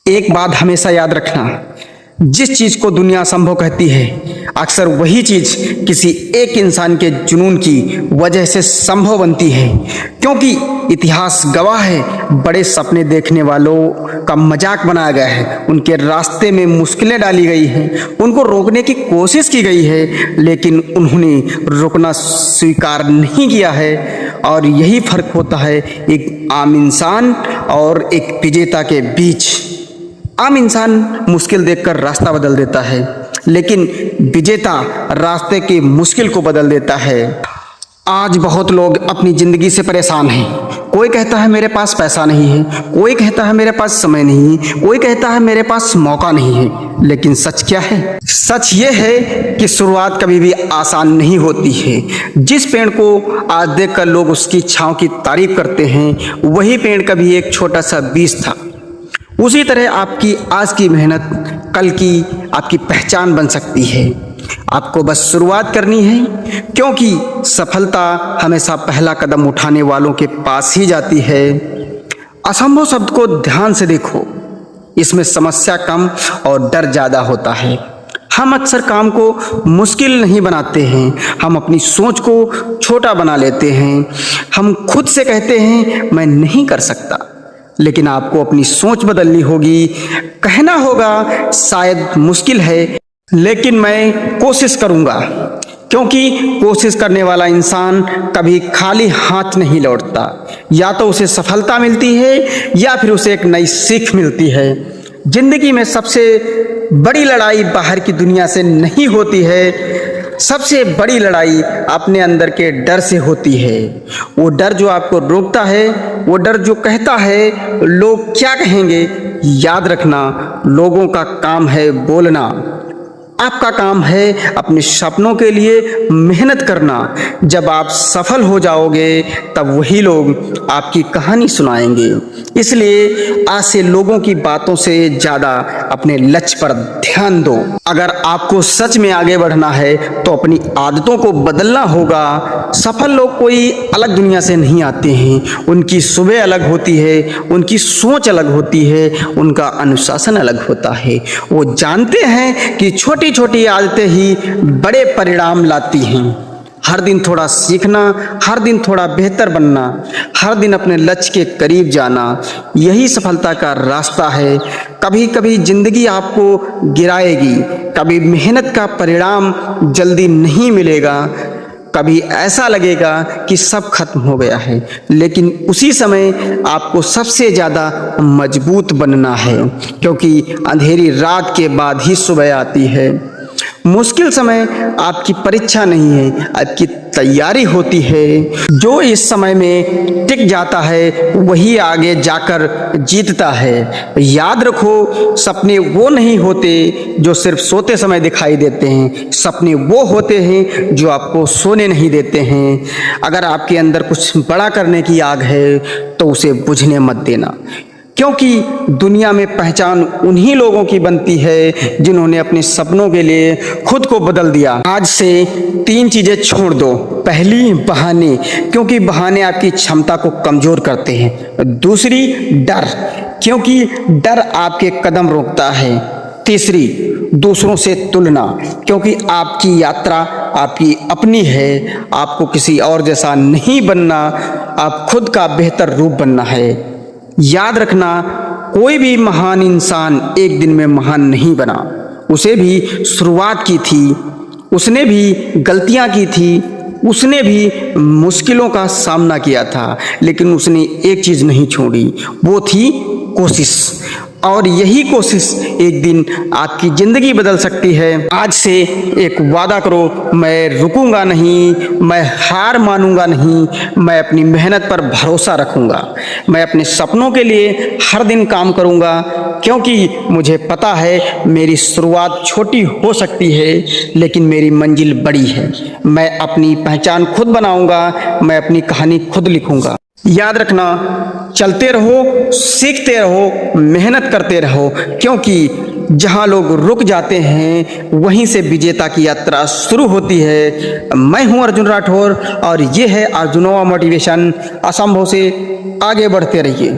एक बात हमेशा याद रखना, जिस चीज को दुनिया असंभव कहती है, अक्सर वही चीज किसी एक इंसान के जुनून की वजह से संभव बनती है। क्योंकि इतिहास गवाह है, बड़े सपने देखने वालों का मजाक बनाया गया है, उनके रास्ते में मुश्किलें डाली गई हैं, उनको रोकने की कोशिश की गई है, लेकिन उन्होंने रुकना स्वीकार नहीं किया है। और यही फर्क होता है एक आम इंसान और एक विजेता के बीच। आम इंसान मुश्किल देखकर रास्ता बदल देता है, लेकिन विजेता रास्ते की मुश्किल को बदल देता है। आज बहुत लोग अपनी ज़िंदगी से परेशान हैं। कोई कहता है मेरे पास पैसा नहीं है, कोई कहता है मेरे पास समय नहीं है, कोई कहता है मेरे पास मौका नहीं है। लेकिन सच क्या है? सच ये है कि शुरुआत कभी भी आसान नहीं होती है। जिस पेड़ को आज देखकर लोग उसकी छांव की तारीफ करते हैं, वही पेड़ कभी एक छोटा सा बीज था। उसी तरह आपकी आज की मेहनत कल की आपकी पहचान बन सकती है। आपको बस शुरुआत करनी है, क्योंकि सफलता हमेशा पहला कदम उठाने वालों के पास ही जाती है। असंभव शब्द को ध्यान से देखो, इसमें समस्या कम और डर ज़्यादा होता है। हम अक्सर काम को मुश्किल नहीं बनाते हैं, हम अपनी सोच को छोटा बना लेते हैं। हम खुद से कहते हैं मैं नहीं कर सकता, लेकिन आपको अपनी सोच बदलनी होगी। कहना होगा शायद मुश्किल है, लेकिन मैं कोशिश करूंगा, क्योंकि कोशिश करने वाला इंसान कभी खाली हाथ नहीं लौटता। या तो उसे सफलता मिलती है या फिर उसे एक नई सीख मिलती है। जिंदगी में सबसे बड़ी लड़ाई बाहर की दुनिया से नहीं होती है, सबसे बड़ी लड़ाई अपने अंदर के डर से होती है। वो डर जो आपको रोकता है, वो डर जो कहता है लोग क्या कहेंगे। याद रखना, लोगों का काम है बोलना, आपका काम है अपने सपनों के लिए मेहनत करना। जब आप सफल हो जाओगे तब वही लोग आपकी कहानी सुनाएंगे। इसलिए आज से लोगों की बातों से ज़्यादा अपने लक्ष्य पर ध्यान दो। अगर आपको सच में आगे बढ़ना है तो अपनी आदतों को बदलना होगा। सफल लोग कोई अलग दुनिया से नहीं आते हैं, उनकी सुबह अलग होती है, उनकी सोच अलग होती है, उनका अनुशासन अलग होता है। वो जानते हैं कि छोटी छोटी आदतें ही बड़े परिणाम लाती हैं। हर दिन थोड़ा सीखना, हर दिन थोड़ा बेहतर बनना, हर दिन अपने लक्ष्य के करीब जाना, यही सफलता का रास्ता है। कभी कभी जिंदगी आपको गिराएगी, कभी मेहनत का परिणाम जल्दी नहीं मिलेगा, कभी ऐसा लगेगा कि सब खत्म हो गया है, लेकिन उसी समय आपको सबसे ज़्यादा मजबूत बनना है, क्योंकि अंधेरी रात के बाद ही सुबह आती है। मुश्किल समय आपकी परीक्षा नहीं है, आपकी तैयारी होती है। जो इस समय में टिक जाता है वही आगे जाकर जीतता है। याद रखो, सपने वो नहीं होते जो सिर्फ सोते समय दिखाई देते हैं, सपने वो होते हैं जो आपको सोने नहीं देते हैं। अगर आपके अंदर कुछ बड़ा करने की आग है तो उसे बुझने मत देना, क्योंकि दुनिया में पहचान उन्हीं लोगों की बनती है जिन्होंने अपने सपनों के लिए खुद को बदल दिया। आज से 3 चीज़ें छोड़ दो। पहली, बहाने, क्योंकि बहाने आपकी क्षमता को कमज़ोर करते हैं। दूसरी, डर, क्योंकि डर आपके कदम रोकता है। तीसरी, दूसरों से तुलना, क्योंकि आपकी यात्रा आपकी अपनी है, आपको किसी और जैसा नहीं बनना, आप खुद का बेहतर रूप बनना है। याद रखना, कोई भी महान इंसान एक दिन में महान नहीं बना। उसे भी शुरुआत की थी, उसने भी गलतियां की थी, उसने भी मुश्किलों का सामना किया था, लेकिन उसने एक चीज़ नहीं छोड़ी, वो थी कोशिश। और यही कोशिश एक दिन आपकी ज़िंदगी बदल सकती है। आज से एक वादा करो, मैं रुकूंगा नहीं, मैं हार मानूंगा नहीं, मैं अपनी मेहनत पर भरोसा रखूंगा, मैं अपने सपनों के लिए हर दिन काम करूंगा, क्योंकि मुझे पता है मेरी शुरुआत छोटी हो सकती है लेकिन मेरी मंजिल बड़ी है। मैं अपनी पहचान खुद बनाऊंगा, मैं अपनी कहानी खुद लिखूंगा। याद रखना, चलते रहो, सीखते रहो, मेहनत करते रहो, क्योंकि जहां लोग रुक जाते हैं वहीं से विजेता की यात्रा शुरू होती है। मैं हूं अर्जुन राठौर और ये है अर्जुनोवा मोटिवेशन। असंभव से आगे बढ़ते रहिए।